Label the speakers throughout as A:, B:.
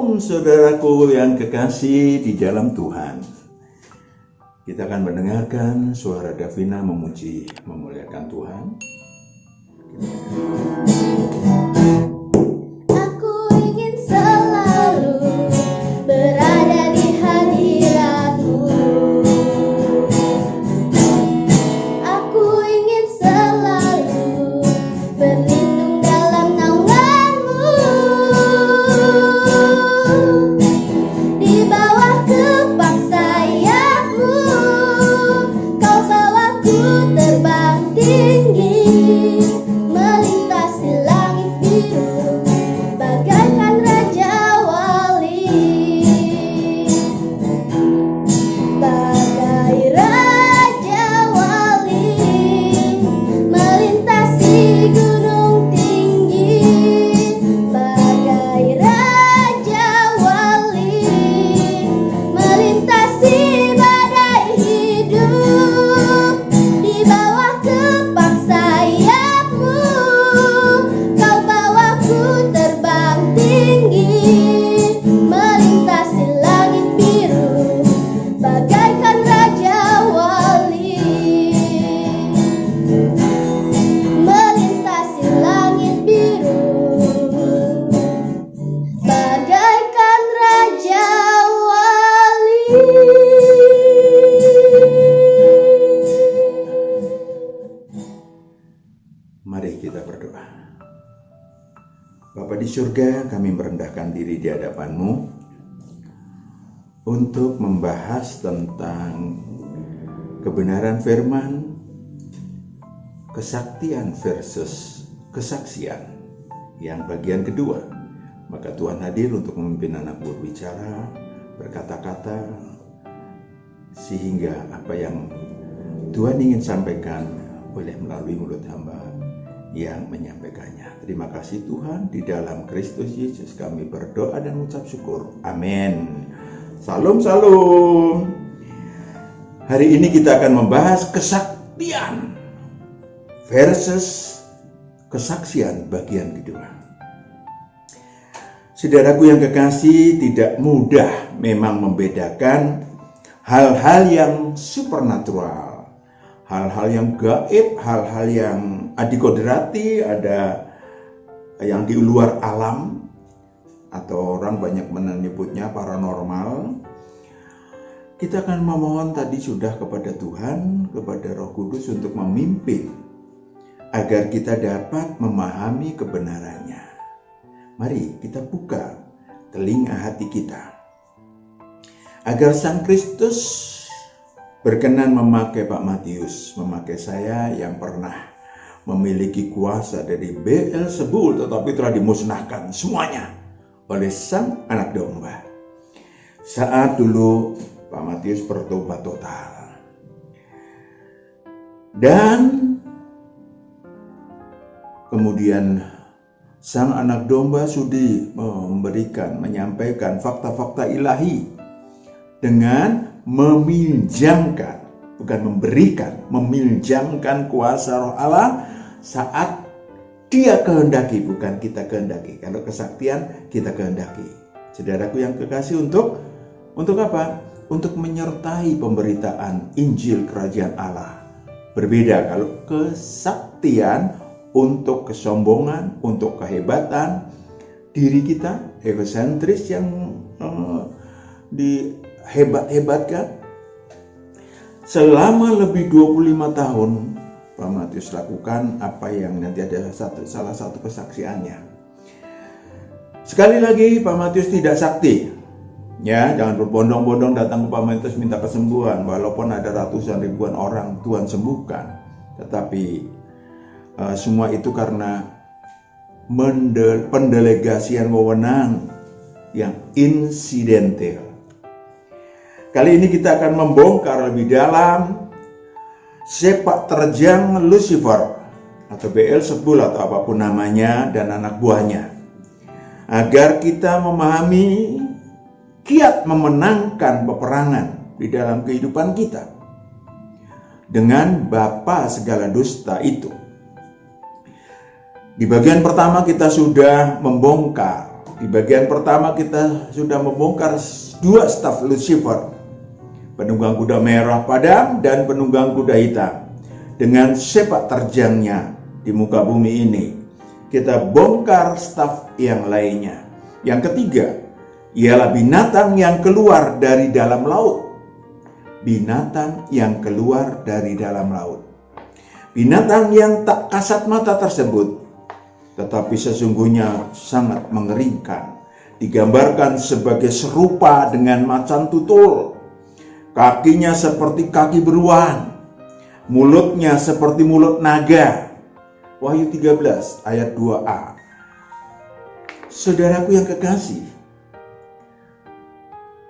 A: Shalom saudaraku yang kekasih di dalam Tuhan. Kita akan mendengarkan suara Davina memuji memuliakan Tuhan.
B: Aku ingin selalu berada di hadirat-Mu. Aku ingin selalu berlindung dalam naungan-Mu. Di bawah kepak sayap-Mu, Kau bawaku terbang tinggi, melintasi langit biru, bagaikan Raja Wali. Bagai Raja Wali, melintasi gunung tinggi. Bagai Raja Wali, melintasi badai hidup. Di bawah kepak sayap-Mu, Kau bawaku terbang tinggi, melintasi langit biru, bagaikan Raja Wali. Melintasi langit biru, bagaikan Raja Wali.
A: Mari kita berdoa. Bapa di surga, kami merendahkan diri di hadapan-Mu untuk membahas tentang kebenaran firman, kesaktian versus kesaksian yang bagian kedua. Maka Tuhan hadir untuk memimpin anak berbicara, berkata-kata, sehingga apa yang Tuhan ingin sampaikan boleh melalui mulut hamba yang menyampaikannya. Terima kasih Tuhan, di dalam Kristus Yesus kami berdoa dan mengucap syukur. Amin. Salam salam. Hari ini kita akan membahas kesaktian versus kesaksian bagian kedua. Saudaraku yang kekasih, tidak mudah memang membedakan hal-hal yang supernatural, hal-hal yang gaib, hal-hal yang adikodrati, ada yang di luar alam, atau orang banyak menyebutnya paranormal. Kita akan memohon tadi sudah kepada Tuhan, kepada Roh Kudus untuk memimpin, agar kita dapat memahami kebenarannya. Mari kita buka telinga hati kita, agar Sang Kristus berkenan memakai Pak Matius, memakai saya yang pernah memiliki kuasa dari Beelzebul, tetapi telah dimusnahkan semuanya oleh Sang Anak Domba. Saat dulu Pak Matius bertobat total, dan kemudian Sang Anak Domba sudi menyampaikan fakta-fakta ilahi dengan meminjamkan, bukan memberikan, meminjamkan kuasa Roh Allah saat Dia kehendaki, bukan kita kehendaki. Kalau kesaktian kita kehendaki. Saudaraku yang kekasih, untuk apa? Untuk menyertai pemberitaan Injil Kerajaan Allah. Berbeda kalau kesaktian untuk kesombongan, untuk kehebatan diri kita, egosentris yang dihebat-hebatkan. Selama lebih 25 tahun Pak Matius lakukan apa yang nanti ada salah satu kesaksiannya. Sekali lagi, Pak Matius tidak sakti. Ya, jangan berbondong-bondong datang ke Pak Matius minta kesembuhan. Walaupun ada ratusan ribuan orang Tuhan sembuhkan, tetapi semua itu karena pendelegasian wewenang yang insidental. Kali ini kita akan membongkar lebih dalam sepak terjang Lucifer atau Beelzebul atau apapun namanya dan anak buahnya, agar kita memahami kiat memenangkan peperangan di dalam kehidupan kita dengan bapa segala dusta itu. Di bagian pertama kita sudah membongkar Di bagian pertama kita sudah membongkar dua staf Lucifer, penunggang kuda merah padam dan penunggang kuda hitam, dengan sepak terjangnya di muka bumi ini. Kita bongkar staf yang lainnya. Yang ketiga ialah binatang yang keluar dari dalam laut. Binatang yang keluar dari dalam laut. Binatang yang tak kasat mata tersebut, tetapi sesungguhnya sangat mengerikan, digambarkan sebagai serupa dengan macan tutul. Kakinya seperti kaki beruang, mulutnya seperti mulut naga. Wahyu 13 ayat 2a. Saudaraku yang kekasih,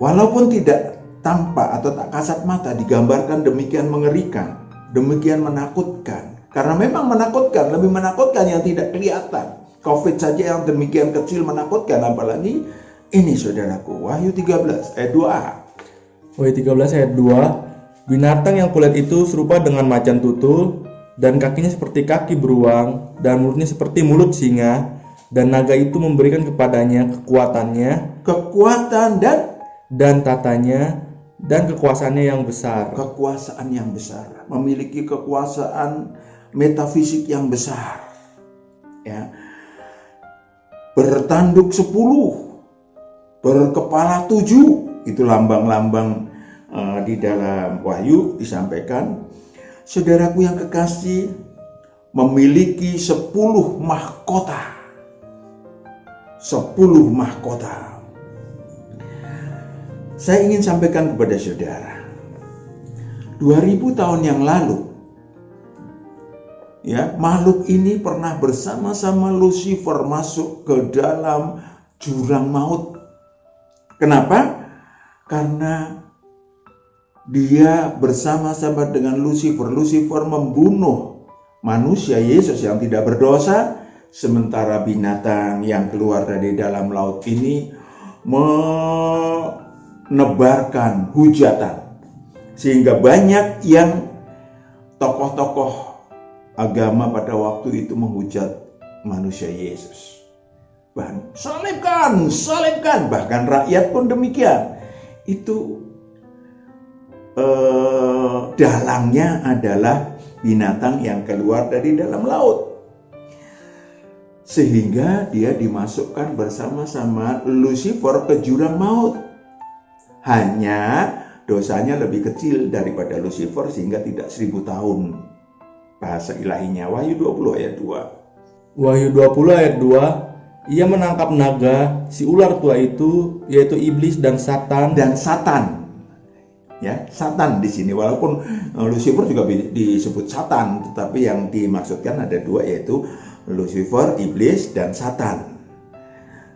A: walaupun tidak tampak atau tak kasat mata digambarkan demikian mengerikan, demikian menakutkan. Karena memang menakutkan, lebih menakutkan yang tidak kelihatan. COVID saja yang demikian kecil menakutkan, apalagi ini saudaraku. Wahyu 13 ayat 2a.
C: Wahyu 13 ayat 2. Binatang yang kulit itu serupa dengan macan tutul, dan kakinya seperti kaki beruang, dan mulutnya seperti mulut singa, dan naga itu memberikan kepadanya kekuatan dan tatanya dan kekuasaannya yang besar.
A: Kekuasaan yang besar, memiliki kekuasaan metafisik yang besar. Ya. Bertanduk 10, berkepala 7, itu lambang-lambang di dalam Wahyu disampaikan. Saudaraku yang kekasih, memiliki 10 mahkota. 10 mahkota. Saya ingin sampaikan kepada saudara, 2000 tahun yang lalu, ya, makhluk ini pernah bersama-sama Lucifer masuk ke dalam jurang maut. Kenapa? Karena dia bersama-sama dengan Lucifer. Lucifer membunuh manusia Yesus yang tidak berdosa, sementara binatang yang keluar dari dalam laut ini menebarkan hujatan, sehingga banyak yang tokoh-tokoh agama pada waktu itu menghujat manusia Yesus. Salibkan, salibkan, bahkan rakyat pun demikian. Itu dalangnya adalah binatang yang keluar dari dalam laut, sehingga dia dimasukkan bersama-sama Lucifer ke jurang maut. Hanya dosanya lebih kecil daripada Lucifer, sehingga tidak 1000 tahun bahasa ilahinya. Wahyu 20 ayat 2.
C: Wahyu 20 ayat 2. Ia menangkap naga, si ular tua itu, yaitu iblis dan Satan.
A: Ya, Satan di sini, walaupun Lucifer juga disebut Satan, tetapi yang dimaksudkan ada dua, yaitu Lucifer, iblis, dan Satan.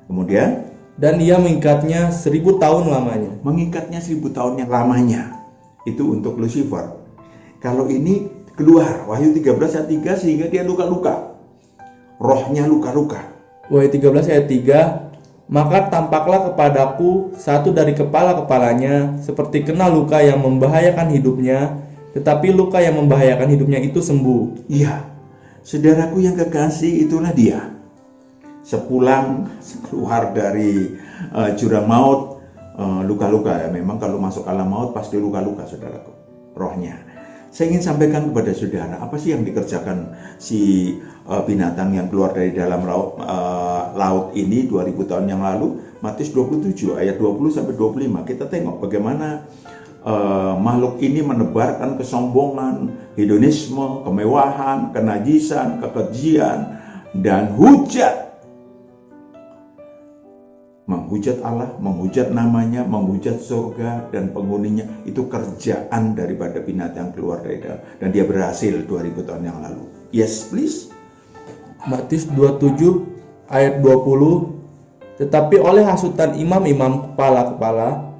A: Kemudian,
C: dan ia mengikatnya 1000 tahun lamanya.
A: Mengikatnya 1000 tahun yang lamanya. Itu untuk Lucifer. Kalau ini keluar, Wahyu 13 ayat 3, sehingga dia luka-luka. Rohnya luka-luka.
C: Wahyu 13 ayat 3. Maka tampaklah kepadaku satu dari kepala-kepalanya seperti kena luka yang membahayakan hidupnya, tetapi luka yang membahayakan hidupnya itu sembuh.
A: Iya, saudaraku yang kekasih, itulah dia. Sepulang keluar dari jurang maut, luka-luka ya. Memang kalau masuk alam maut pasti luka-luka, saudaraku, rohnya. Saya ingin sampaikan kepada saudara, apa sih yang dikerjakan si binatang yang keluar dari dalam laut ini 2000 tahun yang lalu? Matius 27 ayat 20 sampai 25. Kita tengok bagaimana makhluk ini menebarkan kesombongan, hedonisme, kemewahan, kenajisan, kekejian, dan hujat. Menghujat Allah, menghujat namanya, menghujat surga dan penghuninya. Itu kerjaan daripada binatang keluar dari dalam. Dan dia berhasil 2000 tahun yang lalu. Yes, please.
C: Matius 27 ayat 20. Tetapi oleh hasutan imam-imam, kepala-kepala,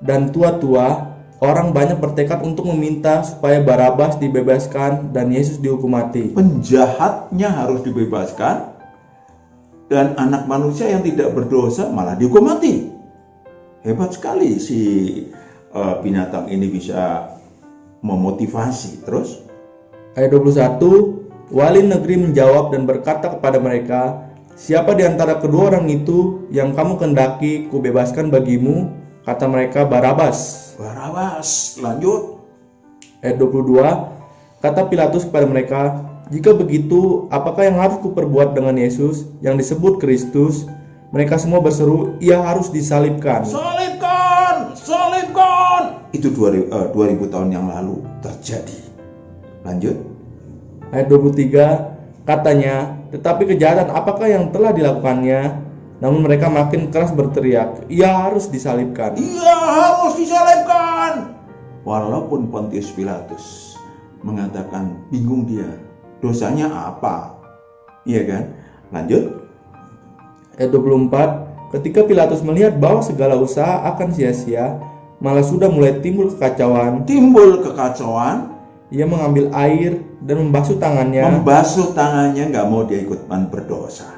C: dan tua-tua, orang banyak bertekad untuk meminta supaya Barabas dibebaskan dan Yesus dihukum mati.
A: Penjahatnya harus dibebaskan, dan anak manusia yang tidak berdosa malah dihukum mati. Hebat sekali si binatang ini bisa memotivasi. Terus
C: ayat 21, wali negeri menjawab dan berkata kepada mereka, "Siapa di antara kedua orang itu yang kamu kendaki kubebaskan bagimu?" Kata mereka, "Barabas."
A: Barabas. Lanjut.
C: Ayat 22, kata Pilatus kepada mereka, "Jika begitu, apakah yang harus kuperbuat dengan Yesus yang disebut Kristus?" Mereka semua berseru, "Ia harus disalibkan."
A: Salibkan, salibkan. Itu 2000 tahun yang lalu terjadi. Lanjut.
C: Ayat 23, katanya, "Tetapi kejahatan apakah yang telah dilakukannya?" Namun mereka makin keras berteriak, "Ia harus disalibkan."
A: Ia harus disalibkan. Walaupun Pontius Pilatus mengatakan bingung dia, dosanya apa? Iya kan? Lanjut.
C: Ayat 24, ketika Pilatus melihat bahwa segala usaha akan sia-sia, malah sudah mulai timbul kekacauan, ia mengambil air dan membasuh tangannya.
A: Nggak mau dia ikutan berdosa,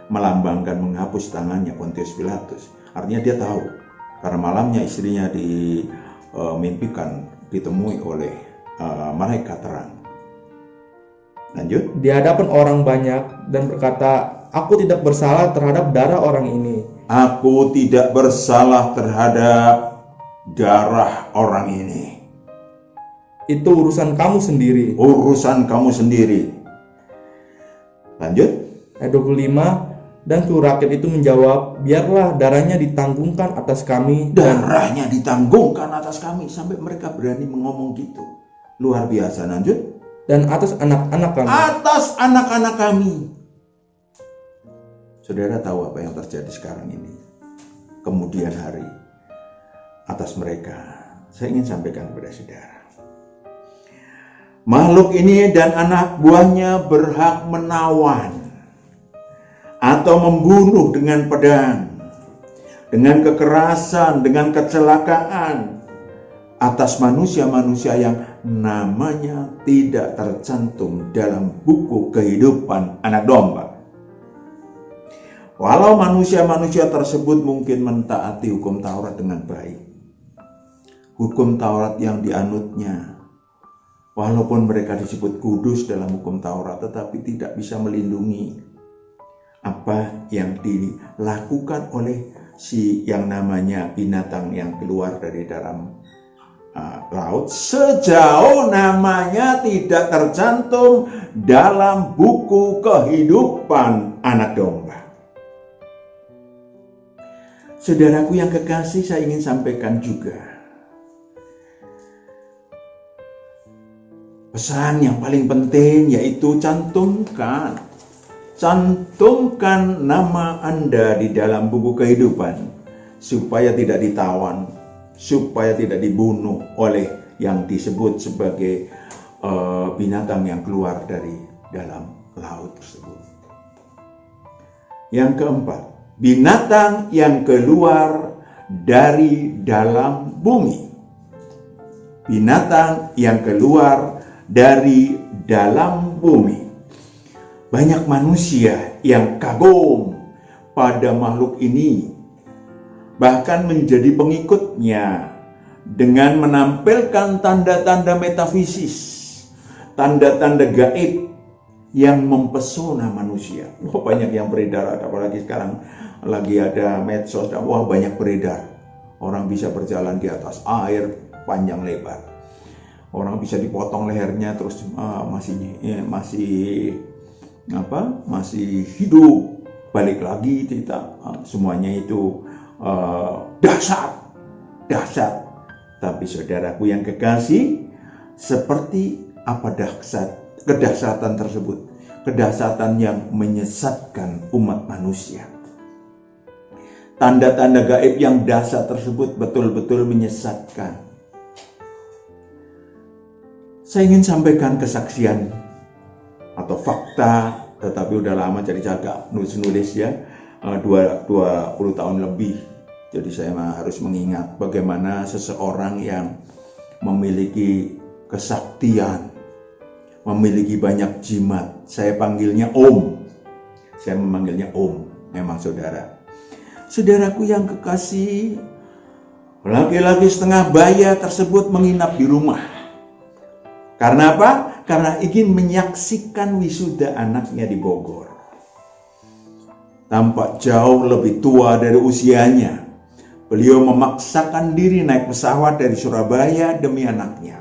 A: melambangkan menghapus tangannya Pontius Pilatus. Artinya dia tahu, karena malamnya istrinya dimimpikan ditemui oleh malaikat terang. Lanjut.
C: Di hadapan orang banyak dan berkata, "Aku tidak bersalah terhadap darah orang ini."
A: Aku tidak bersalah terhadap darah orang ini.
C: Itu urusan kamu sendiri.
A: Urusan kamu sendiri. Lanjut.
C: Ayat 25, dan suku rakyat itu menjawab, "Biarlah darahnya ditanggungkan atas kami."
A: Darahnya ditanggungkan atas kami. Sampai mereka berani ngomong gitu. Luar biasa. Lanjut.
C: Dan atas anak-anak kami.
A: Atas anak-anak kami. Saudara tahu apa yang terjadi sekarang ini? Kemudian hari atas mereka. Saya ingin sampaikan kepada saudara. Makhluk ini dan anak buahnya berhak menawan atau membunuh dengan pedang, dengan kekerasan, dengan kecelakaan atas manusia-manusia yang namanya tidak tercantum dalam buku kehidupan anak domba. Walau manusia-manusia tersebut mungkin mentaati hukum Taurat dengan baik, hukum Taurat yang dianutnya, walaupun mereka disebut kudus dalam hukum Taurat, tetapi tidak bisa melindungi apa yang dilakukan oleh si yang namanya binatang yang keluar dari dalam laut, sejauh namanya tidak tercantum dalam buku kehidupan anak domba. Saudaraku yang kekasih, saya ingin sampaikan juga pesan yang paling penting, yaitu cantumkan nama Anda di dalam buku kehidupan, supaya tidak ditawan, supaya tidak dibunuh oleh yang disebut sebagai binatang yang keluar dari dalam laut tersebut. Yang keempat, binatang yang keluar dari dalam bumi. Binatang yang keluar dari dalam bumi. Banyak manusia yang kagum pada makhluk ini, bahkan menjadi pengikutnya dengan menampilkan tanda-tanda metafisis, tanda-tanda gaib yang mempesona manusia. Banyak yang beredar, apalagi sekarang lagi ada medsos, banyak beredar. Orang bisa berjalan di atas air panjang lebar. Orang bisa dipotong lehernya terus masih hidup, balik lagi tidak, semuanya itu dahsyat. Tapi saudaraku yang kekasih, seperti apa kedahsyatan tersebut? Kedahsyatan yang menyesatkan umat manusia. Tanda-tanda gaib yang dahsyat tersebut betul-betul menyesatkan. Saya ingin sampaikan kesaksian atau fakta, tetapi udah lama jadi agak nulis ya, 20 tahun lebih. Jadi saya harus mengingat bagaimana seseorang yang memiliki kesaktian, memiliki banyak jimat. Saya panggilnya Om. Saya memanggilnya Om, memang saudara. Saudaraku yang kekasih, laki-laki setengah baya tersebut menginap di rumah. Karena apa? Karena ingin menyaksikan wisuda anaknya di Bogor. tampak jauh lebih tua dari usianya. Beliau memaksakan diri naik pesawat dari Surabaya demi anaknya.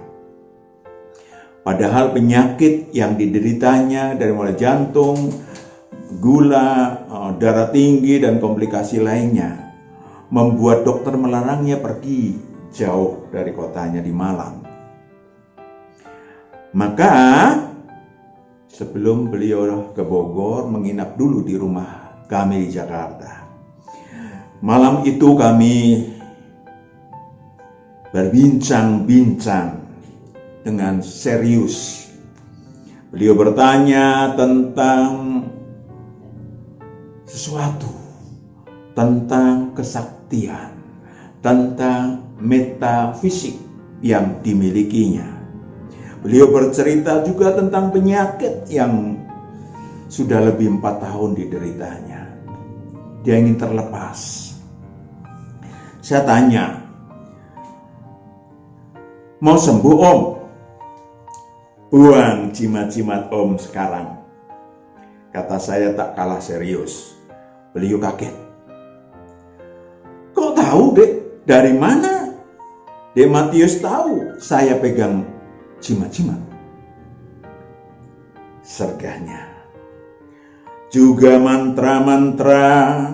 A: Padahal penyakit yang dideritanya dari mulai jantung, gula, darah tinggi, dan komplikasi lainnya membuat dokter melarangnya pergi jauh dari kotanya di Malang. Maka sebelum beliau ke Bogor, menginap dulu di rumah kami di Jakarta. Malam itu kami berbincang-bincang dengan serius. Beliau bertanya tentang sesuatu, tentang kesaktian, tentang metafisik yang dimilikinya. Beliau bercerita juga tentang penyakit yang sudah lebih 4 tahun dideritanya. Dia ingin terlepas. Saya tanya, mau sembuh Om? Buang jimat-jimat Om sekarang. Kata saya tak kalah serius. Beliau kaget. Kok tahu Dek? Dari mana? Dek Matius tahu saya pegang jimat-jimat. Sergahnya. Juga mantra-mantra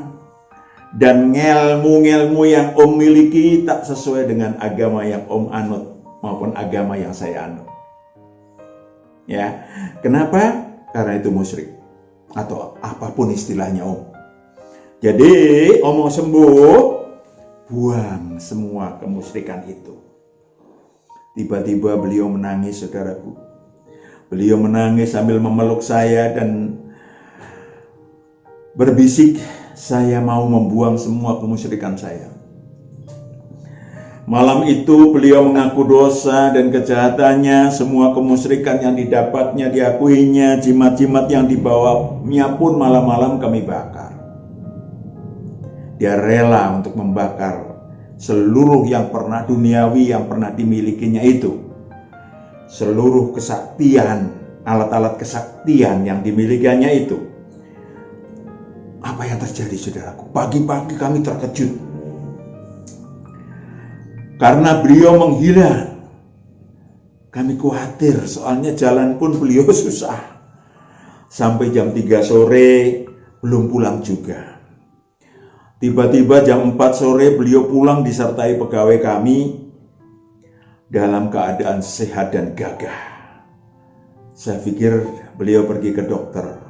A: dan ngelmu-ngelmu yang Om miliki tak sesuai dengan agama yang Om anut maupun agama yang saya anut. Ya, kenapa? Karena itu musyrik atau apapun istilahnya Om. Jadi Om mau sembuh, buang semua kemusyrikan itu. Tiba-tiba beliau menangis, saudaraku. Beliau menangis sambil memeluk saya dan berbisik, saya mau membuang semua kemusyrikan saya. Malam itu beliau mengaku dosa dan kejahatannya, semua kemusyrikan yang didapatnya diakuinya, jimat-jimat yang dibawanya pun malam-malam kami bakar. Dia rela untuk membakar seluruh yang pernah duniawi yang pernah dimilikinya itu. Seluruh kesaktian, alat-alat kesaktian yang dimilikinya itu. Apa yang terjadi saudaraku? Pagi-pagi kami terkejut. Karena beliau menghilang. Kami khawatir, soalnya jalan pun beliau susah. Sampai jam 3 sore belum pulang juga. Tiba-tiba jam 4 sore beliau pulang disertai pegawai kami dalam keadaan sehat dan gagah. Saya pikir beliau pergi ke dokter.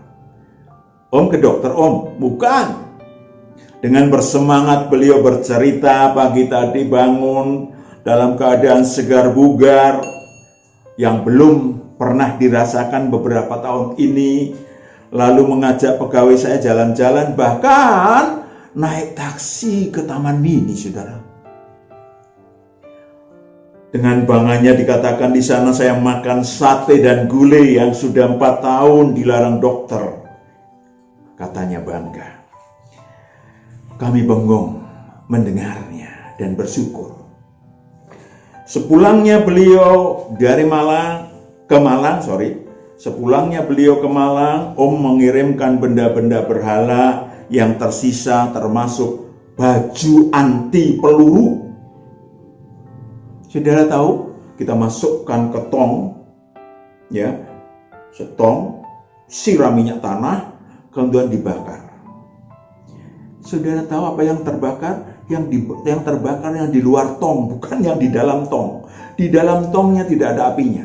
A: Om, ke dokter Om? Bukan. Dengan bersemangat beliau bercerita, pagi tadi bangun dalam keadaan segar bugar yang belum pernah dirasakan beberapa tahun ini. Lalu mengajak pegawai saya jalan-jalan, bahkan naik taksi ke Taman Mini, saudara. Dengan bangganya dikatakan di sana saya makan sate dan gulai yang sudah 4 tahun dilarang dokter. Katanya bangga. Kami bengong mendengarnya dan bersyukur. Sepulangnya beliau dari Sepulangnya beliau ke Malang, Om mengirimkan benda-benda berhala yang tersisa termasuk baju anti peluru. Saudara tahu, kita masukkan ke tong, ya, setong, siram minyak tanah, kemudian dibakar. Saudara tahu apa yang terbakar? Yang terbakar yang di luar tong, bukan yang di dalam tong. Di dalam tongnya tidak ada apinya.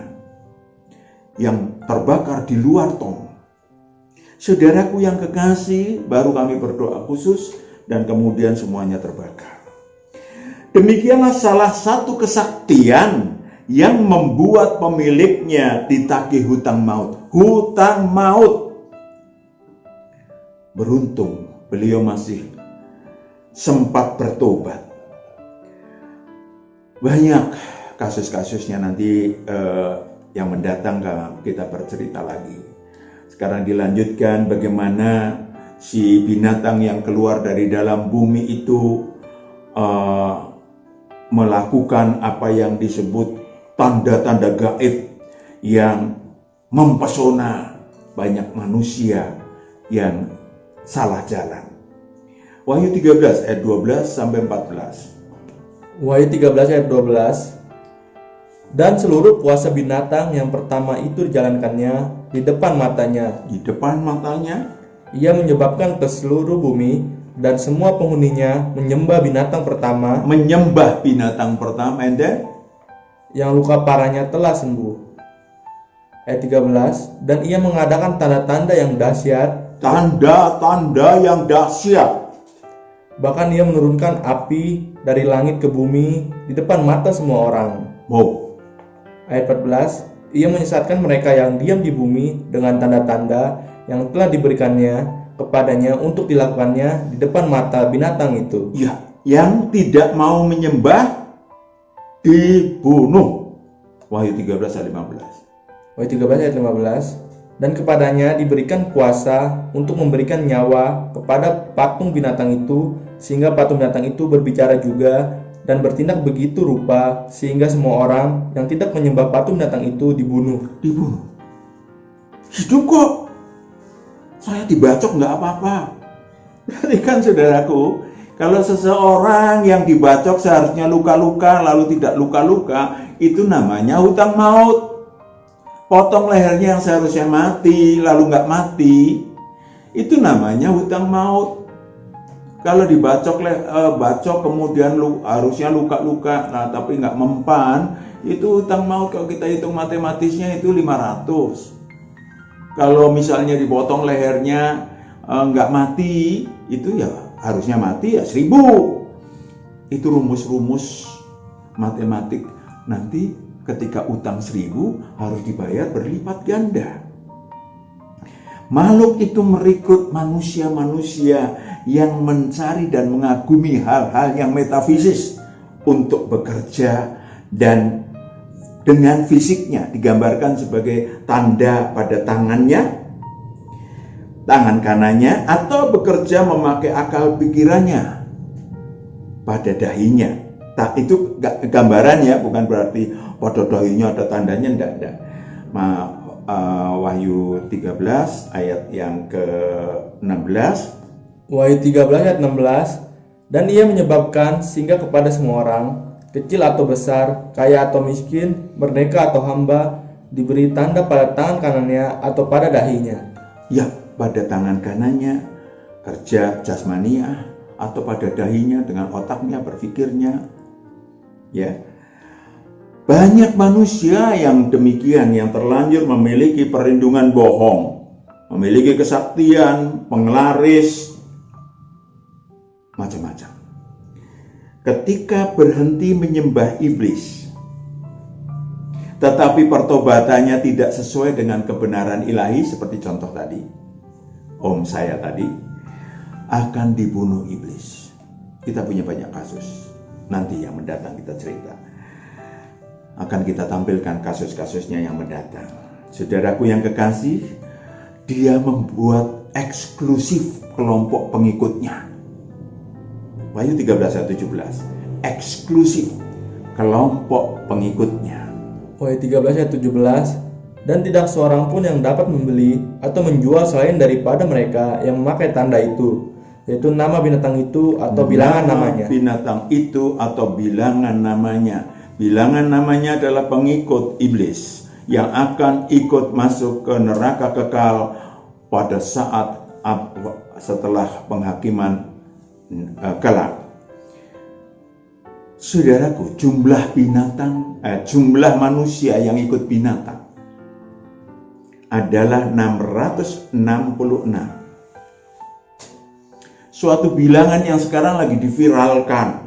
A: Yang terbakar di luar tong. Saudaraku yang kekasih, baru kami berdoa khusus dan kemudian semuanya terbakar. Demikianlah salah satu kesaktian yang membuat pemiliknya ditagih hutang maut. Hutang maut. Beruntung beliau masih sempat bertobat. Banyak kasus-kasusnya nanti yang mendatang kita bercerita lagi. Sekarang dilanjutkan bagaimana si binatang yang keluar dari dalam bumi itu melakukan apa yang disebut tanda-tanda gaib yang mempesona banyak manusia yang salah jalan. Wahyu 13 ayat 12 sampai 14.
C: Wahyu 13 ayat 12. Dan seluruh kuasa binatang yang pertama itu dijalankannya di depan matanya.
A: Di depan matanya
C: Ia menyebabkan ke seluruh bumi dan semua penghuninya menyembah binatang pertama
A: menyembah binatang pertama, and then
C: yang luka parahnya telah sembuh. Ayat 13. Dan ia mengadakan tanda-tanda yang dahsyat,
A: tanda-tanda yang dahsyat.
C: bahkan ia menurunkan api dari langit ke bumi di depan mata semua orang.
A: Wow.
C: Ayat 14. Ia menyesatkan mereka yang diam di bumi dengan tanda-tanda yang telah diberikannya kepadanya untuk dilakukannya di depan mata binatang itu.
A: Ya, yang tidak mau menyembah dibunuh. Wahyu 13 ayat 15.
C: Wahyu 13 ayat 15. Dan kepadanya diberikan kuasa untuk memberikan nyawa kepada patung binatang itu, sehingga patung binatang itu berbicara juga dan bertindak begitu rupa sehingga semua orang yang tidak menyembah patung binatang itu dibunuh.
A: Dibunuh. Hidup kok. Saya dibacok nggak apa-apa. Berarti kan saudaraku, kalau seseorang yang dibacok seharusnya luka-luka lalu tidak luka-luka, itu namanya hutang maut. Potong lehernya yang seharusnya mati lalu nggak mati, itu namanya hutang maut. Kalau dibacok bacok kemudian harusnya luka-luka, nah tapi nggak mempan, itu hutang maut. Kalau kita hitung matematisnya itu 500. Kalau misalnya dipotong lehernya nggak mati, itu ya harusnya mati ya 1000. Itu rumus-rumus matematik. Nanti ketika utang 1000 harus dibayar berlipat ganda. Makhluk itu merekrut manusia-manusia yang mencari dan mengagumi hal-hal yang metafisis untuk bekerja, dan dengan fisiknya digambarkan sebagai tanda pada tangannya, tangan kanannya, atau bekerja memakai akal pikirannya pada dahinya. Itu gambarannya, bukan berarti pada dahinya ada tandanya, enggak ada. Wahyu 13 ayat yang ke-16.
C: Wahyu 13 ayat 16. Dan ia menyebabkan sehingga kepada semua orang, kecil atau besar, kaya atau miskin, merdeka atau hamba, diberi tanda pada tangan kanannya atau pada dahinya.
A: Ya, pada tangan kanannya kerja jasmaniah, atau pada dahinya dengan otaknya, berpikirnya. Ya. Banyak manusia yang demikian, yang terlanjur memiliki perlindungan bohong, memiliki kesaktian, penglaris, macam-macam. Ketika berhenti menyembah iblis, tetapi pertobatannya tidak sesuai dengan kebenaran ilahi, seperti contoh tadi, om saya tadi, akan dibunuh iblis. Kita punya banyak kasus. Nanti yang mendatang kita cerita. Akan kita tampilkan kasus-kasusnya yang mendatang. Saudaraku yang kekasih, dia membuat eksklusif kelompok pengikutnya. Wahyu 13 ayat 17. Eksklusif kelompok pengikutnya.
C: Wahyu 13 ayat 17. Dan tidak seorang pun yang dapat membeli atau menjual selain daripada mereka yang memakai tanda itu, yaitu nama binatang itu atau bilangan namanya.
A: Binatang itu atau bilangan namanya. Bilangan namanya adalah pengikut iblis yang akan ikut masuk ke neraka kekal pada saat setelah penghakiman kelak. Saudaraku, jumlah manusia yang ikut binatang adalah 666. Suatu bilangan yang sekarang lagi diviralkan,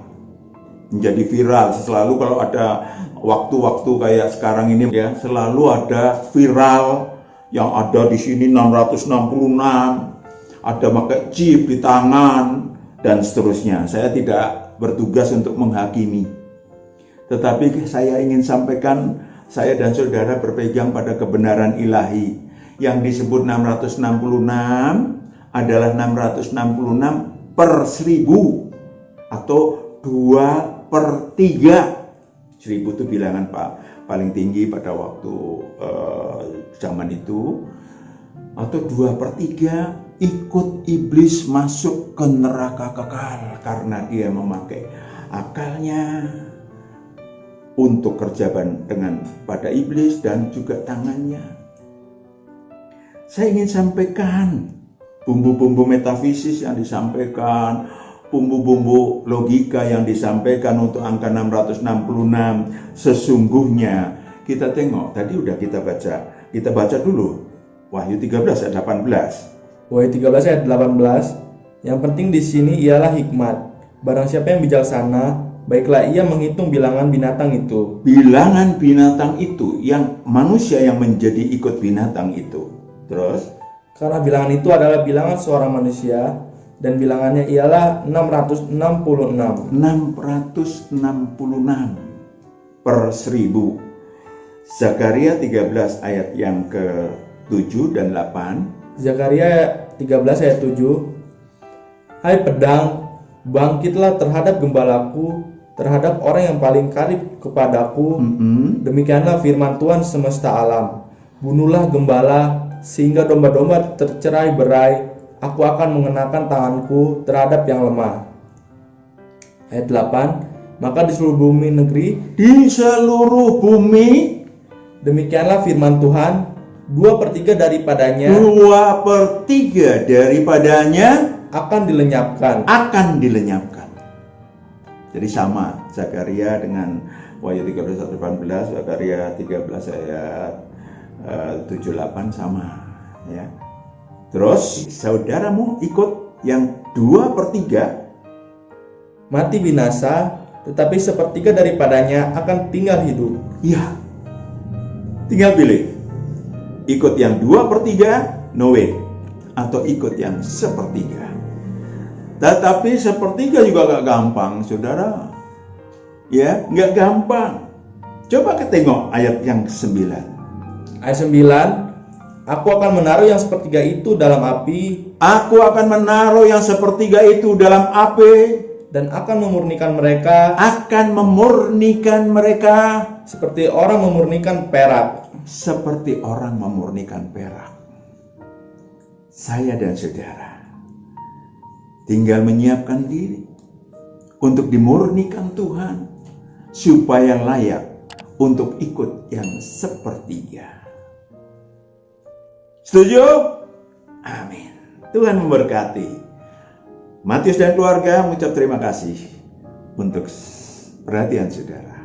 A: menjadi viral. Selalu kalau ada waktu-waktu kayak sekarang ini ya, selalu ada viral yang ada di sini 666, ada pakai chip di tangan dan seterusnya. Saya tidak bertugas untuk menghakimi, tetapi saya ingin sampaikan, saya dan saudara berpegang pada kebenaran ilahi. Yang disebut 666 adalah 666 per 1000 atau 2/3. 1000 itu bilangan paling tinggi pada waktu zaman itu, atau 2/3 ikut iblis masuk ke neraka kekal karena dia memakai akalnya untuk kerja dengan pada iblis dan juga tangannya. Saya ingin sampaikan bumbu-bumbu metafisis yang disampaikan, bumbu-bumbu logika yang disampaikan untuk angka 666. Sesungguhnya kita tengok, tadi udah kita baca dulu Wahyu 13 ayat 18.
C: Wahyu 13 ayat 18. Yang penting di sini ialah hikmat. Barang siapa yang bijaksana, baiklah ia menghitung bilangan binatang itu.
A: Bilangan binatang itu, yang manusia yang menjadi ikut binatang itu. Terus,
C: karena bilangan itu adalah bilangan seorang manusia, dan bilangannya ialah 666.
A: 666 per 1000. Zakaria 13 ayat yang ke-7 dan 8.
C: Zakaria 13 ayat 7. Hai pedang, bangkitlah terhadap gembalaku, terhadap orang yang paling karib kepadaku. Demikianlah firman Tuhan semesta alam. Bunuhlah gembala, sehingga domba-domba tercerai-berai. Aku akan mengenakan tanganku terhadap yang lemah. Ayat 8. Maka di seluruh bumi demikianlah firman Tuhan, 2/3 daripadanya akan dilenyapkan.
A: Jadi sama Zakaria dengan Wahyu 13 ayat 18, Zakaria 13 ayat 78 sama, ya. Terus saudaramu ikut yang 2/3
C: mati binasa, tetapi 1/3 daripadanya akan tinggal hidup.
A: Ya, tinggal pilih. Ikut yang 2/3 no way, atau ikut yang 1/3. Tetapi 1/3 juga gak gampang, saudara. Ya, gak gampang. Coba kita tengok ayat yang 9.
C: Ayat 9. Aku akan menaruh yang 1/3 itu dalam api.
A: Aku akan menaruh yang 1/3 itu dalam api.
C: Dan akan memurnikan mereka. Seperti orang memurnikan perak.
A: Saya dan saudara tinggal menyiapkan diri untuk dimurnikan Tuhan, supaya layak untuk ikut yang 1/3. Setuju? Amin. Tuhan memberkati. Matius dan keluarga mengucap terima kasih untuk perhatian saudara.